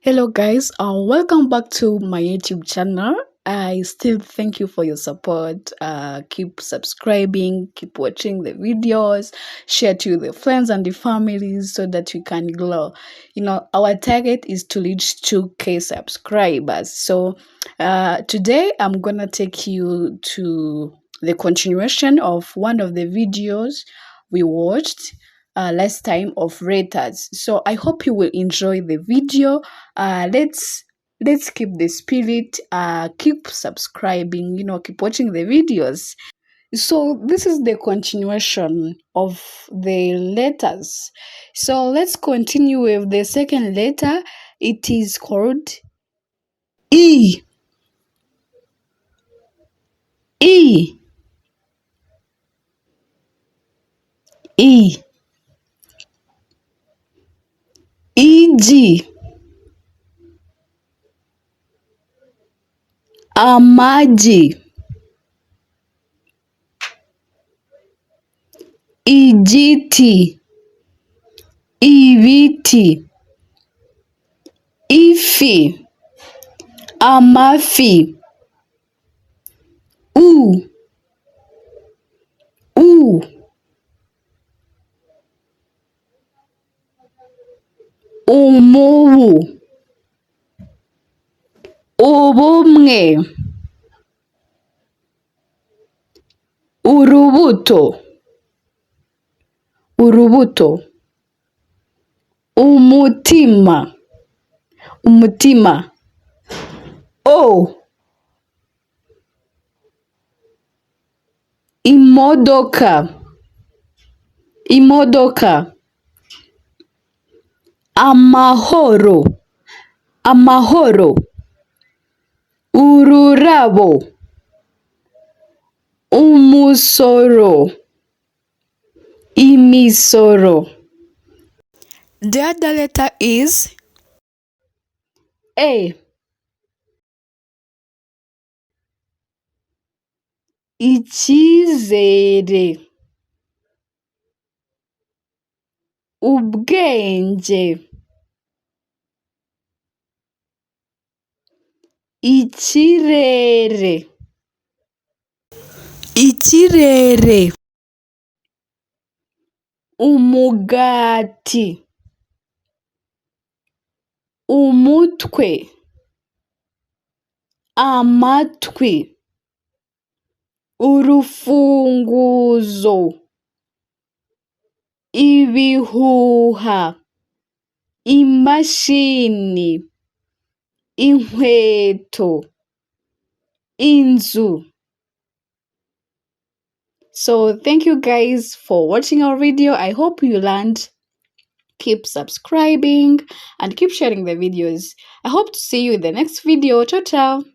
Hello guys, welcome back to my YouTube channel. I still thank you for your support. Keep subscribing, keep watching the videos, share to the friends and the families so that we can grow. Our target is to reach 2K subscribers. So today I'm gonna take you to the continuation of one of the videos we watched last time of raters. So I hope you will enjoy the video. Let's keep the spirit, keep subscribing, keep watching the videos. So this is the continuation of the letters. So let's continue with the second letter. It is called E. E. E. E-G. Amaji. Ijiti. Ibiti. Ifi. Amafi. U. U. Umubu. Ubumwe. Urubuto. Urubuto. Umutima. Umutima. O. Imodoka. Imodoka. Amahoro. Amahoro. Ururabo. Umusoro. Imisoro. The other letter is A. Icyizere. Ubwenge. Ikirere. Ikirere. Umugati. Umutwe. Amatwi. Urufunguzo. Ibihuha. Imashini. Inkweto. Inzu. So thank you guys for watching our video. I hope you learned. Keep subscribing and keep sharing the videos. I hope to see you in the next video. Ciao ciao.